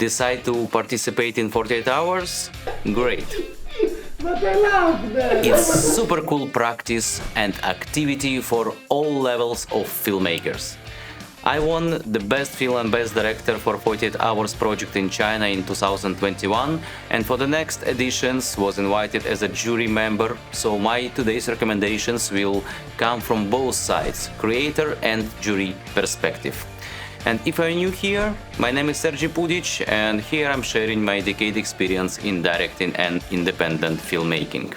decide to participate in 48 hours? Great. But I love that. It's super cool practice and activity for all levels of filmmakers. I won the Best Film and Best Director for 48 Hours project in China in 2021, and for the next editions was invited as a jury member, so my today's recommendations will come from both sides, creator and jury perspective. And if you're new here, my name is Sergey Pudic, and here I'm sharing my decade experience in directing and independent filmmaking.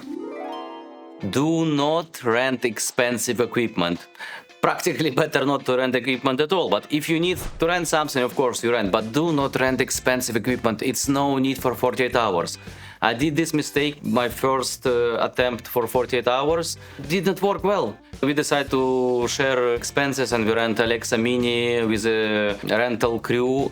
Do not rent expensive equipment. Practically better not to rent equipment at all, but if you need to rent something, of course you rent, but do not rent expensive equipment. It's no need for 48 hours. I did this mistake, my first attempt for 48 hours didn't work well. We decided to share expenses and we rent Alexa Mini with a rental crew.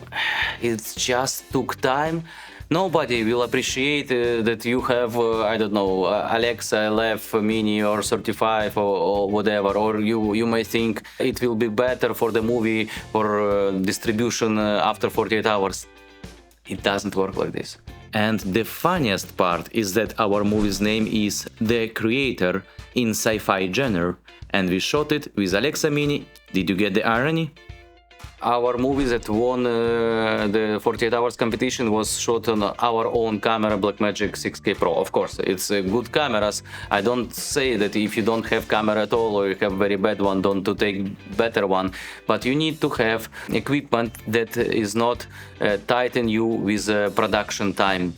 It just took time. Nobody will appreciate that you have, I don't know, Alexa LF Mini or 35 or whatever, or you may think it will be better for the movie or distribution after 48 hours. It doesn't work like this. And the funniest part is that our movie's name is The Creator in sci-fi genre, and we shot it with Alexa Mini. Did you get the irony? Our movie that won the 48 hours competition was shot on our own camera, Blackmagic 6K Pro. Of course, it's good cameras. I don't say that if you don't have camera at all or you have very bad one, don't to take better one. But you need to have equipment that is not tighten you with production time.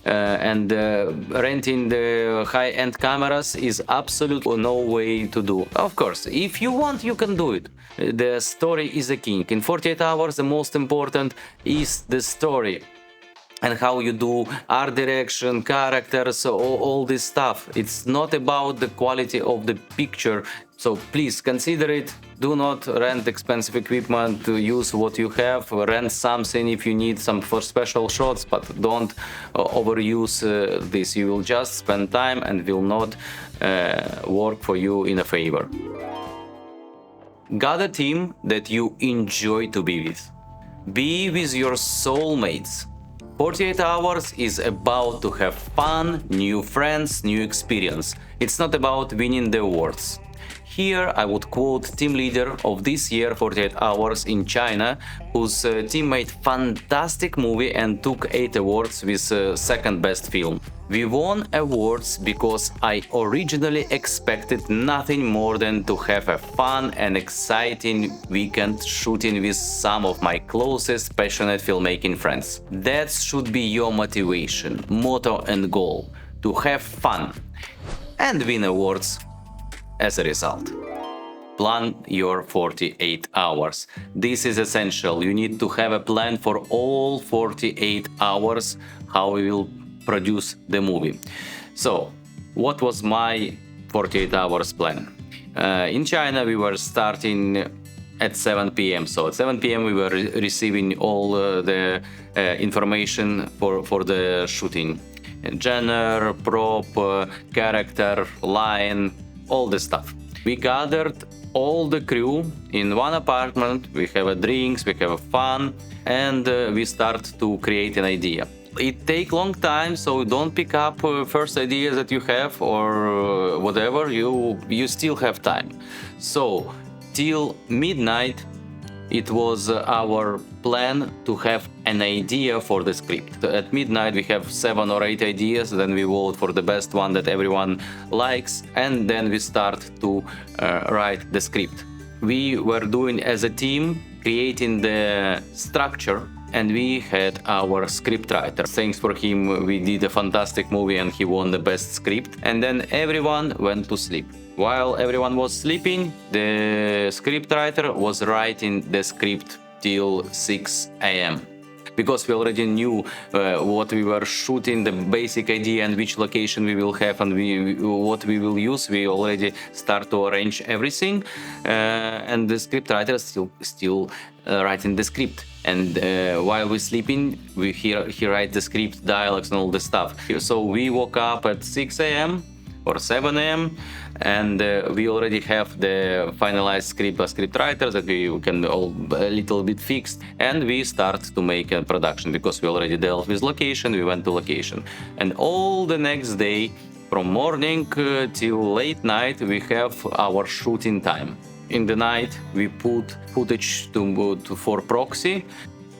Renting the high-end cameras is absolutely no way to do. Of course, if you want, you can do it. The story is a king. In 48 hours, the most important is the story and how you do art direction, characters, all this stuff. It's not about the quality of the picture. So please consider it. Do not rent expensive equipment, use what you have, rent something if you need some for special shots, but don't overuse this. You will just spend time and will not work for you in a favor. Got a team that you enjoy to be with. Be with your soulmates. 48 hours is about to have fun, new friends, new experience. It's not about winning the awards. Here I would quote team leader of this year 48 hours in China, whose team made fantastic movie and took 8 awards with second best film. We won awards because I originally expected nothing more than to have a fun and exciting weekend shooting with some of my closest passionate filmmaking friends. That should be your motivation, motto and goal, to have fun and win awards as a result. Plan your 48 hours. This is essential. You need to have a plan for all 48 hours, how we will produce the movie. So, what was my 48 hours plan? In China, we were starting at 7 p.m. So at 7 p.m. we were receiving all the information for the shooting. Genre, prop, character, line, all the stuff. We gathered all the crew in one apartment, we have drinks, we have fun, and we start to create an idea. It takes long time, so don't pick up first ideas that you have or whatever, you still have time. So till midnight it was our plan to have an idea for the script. At midnight we have 7 or 8 ideas, then we vote for the best one that everyone likes, and then we start to write the script. We were doing as a team, creating the structure, and we had our scriptwriter. Thanks for him, we did a fantastic movie and he won the best script. And then everyone went to sleep. While everyone was sleeping, the scriptwriter was writing the script till 6 a.m. Because we already knew what we were shooting, the basic idea and which location we will have and what we will use, we already start to arrange everything. And the scriptwriter still writing the script. And while we're sleeping, he writes the script, dialogues and all the stuff. So we woke up at 6 a.m. or 7 a.m. And we already have the finalized script, a script writer that we can all a little bit fixed, and we start to make a production because we already dealt with location. We went to location, and all the next day from morning till late night we have our shooting time. In the night we put footage for proxy,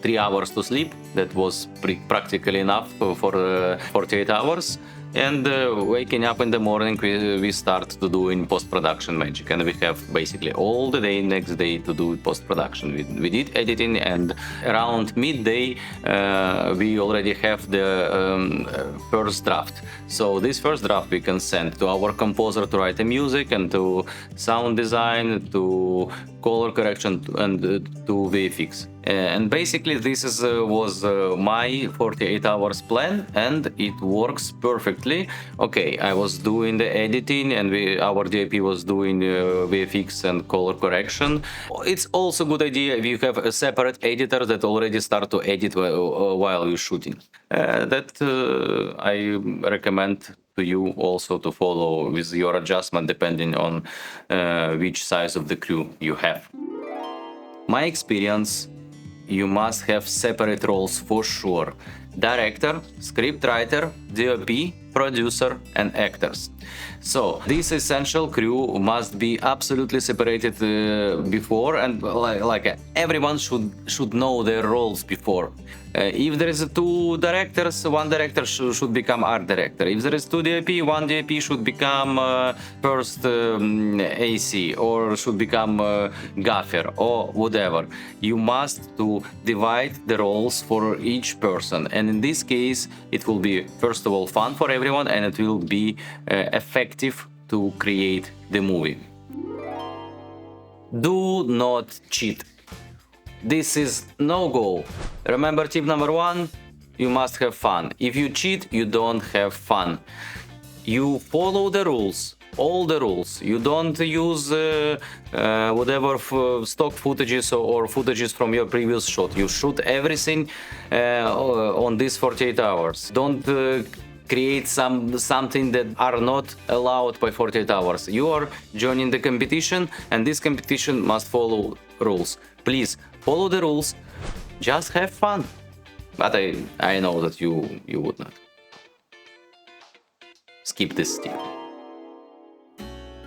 3 hours to sleep. That was practically enough for 48 hours. And waking up in the morning, we start to do in post-production magic, and we have basically all the day next day to do post-production. We did editing, and around midday we already have the first draft. So this first draft we can send to our composer to write the music, and to sound design, to color correction, and to VFX. And basically this was my 48 hours plan, and it works perfectly. Okay, I was doing the editing, and our DIP was doing VFX and color correction. It's also a good idea if you have a separate editor that already start to edit while you're shooting. That I recommend to you also to follow with your adjustment depending on which size of the crew you have. My experience, you must have separate roles for sure. Director, scriptwriter, DOP, producer, and actors. So this essential crew must be absolutely separated before, and like everyone should know their roles before. If there is 2 directors, 1 director should become art director. If there is 2 DOP, 1 DOP should become first AC, or should become gaffer, or whatever. You must to divide the roles for each person, and in this case it will be first of all fun for everyone, and it will be effective to create the movie. Do not cheat. This is no go. Remember tip number 1, you must have fun. If you cheat, you don't have fun. You follow the rules, all the rules. You don't use whatever stock footages or footages from your previous shot. You shoot everything on these 48 hours. Don't create something that are not allowed by 48 hours. You are joining the competition, and this competition must follow rules. Please follow the rules, just have fun. But I know that you would not. Skip this step.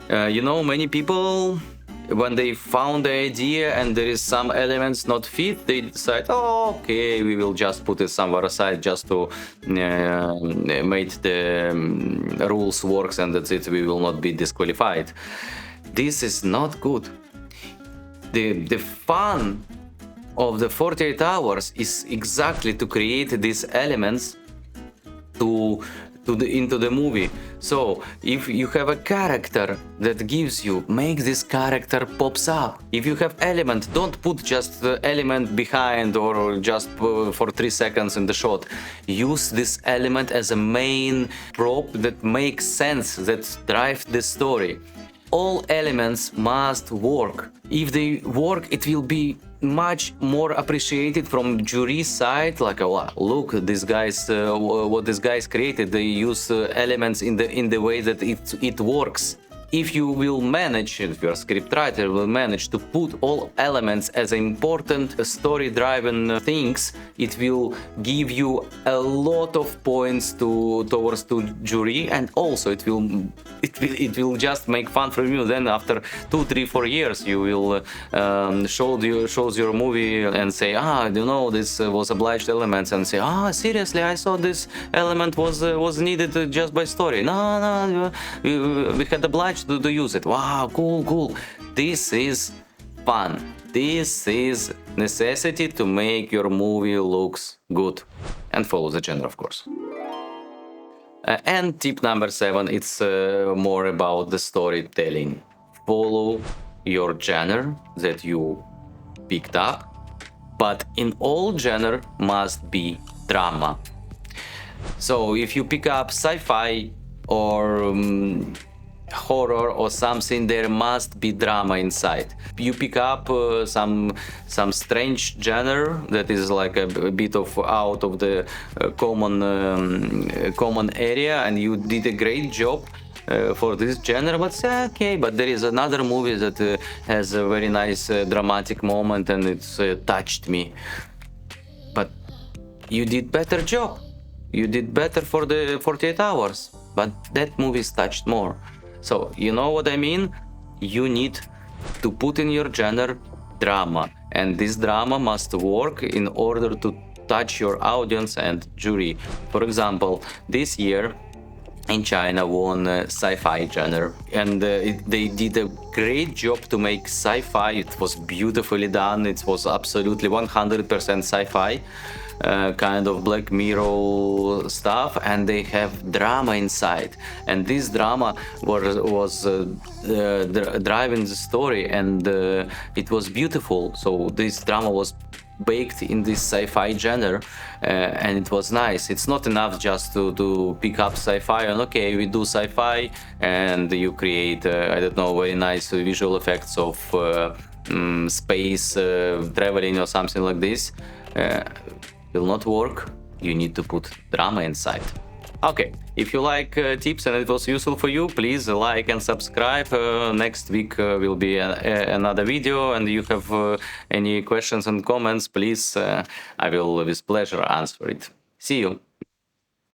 You know, many people, when they found the idea and there is some elements not fit, they decide, oh, okay, we will just put it somewhere aside just to make the rules works, and that's it, we will not be disqualified. This is not good. The fun of the 48 hours is exactly to create these elements into the movie. So if you have a character that gives you, make this character pops up. If you have element, don't put just the element behind or just for 3 seconds in the shot. Use this element as a main prop that makes sense, that drives the story. All elements must work. If they work, it will be much more appreciated from jury side. Like, oh, look, these guys, what these guys created. They use elements in the way that it works. If you will manage, if your scriptwriter will manage to put all elements as important story-driven things, it will give you a lot of points towards to jury, and also it will just make fun for you. Then after 2, 3, 4 years, you will shows your movie and say, you know, this was obliged elements, and say, seriously, I saw this element was needed just by story. No, we had obliged to use it. Wow, cool. This is fun. This is necessity to make your movie looks good, and follow the genre, of course. And tip number 7, it's more about the storytelling. Follow your genre that you picked up, but in all genre must be drama. So if you pick up sci-fi or horror or something, there must be drama inside. You pick up some strange genre that is like a bit of out of the common area, and you did a great job for this genre. But okay, but there is another movie that has a very nice dramatic moment, and it's touched me. But you did better job. You did better for the 48 hours, but that movie's touched more. So you know what I mean? You need to put in your genre drama, and this drama must work in order to touch your audience and jury. For example, this year in China won sci-fi genre, and they did a great job to make sci-fi. It was beautifully done. It was absolutely 100% sci-fi, kind of Black Mirror stuff, and they have drama inside. And this drama was driving the story, and it was beautiful. So this drama was baked in this sci-fi genre, and it was nice. It's not enough just to pick up sci-fi and okay, we do sci-fi and you create I don't know, very nice visual effects of space traveling or something like this. Will not work. You need to put drama inside. Okay, if you like tips and it was useful for you, please like and subscribe. Next week will be another video, and you have any questions and comments, please, I will with pleasure answer it. See you.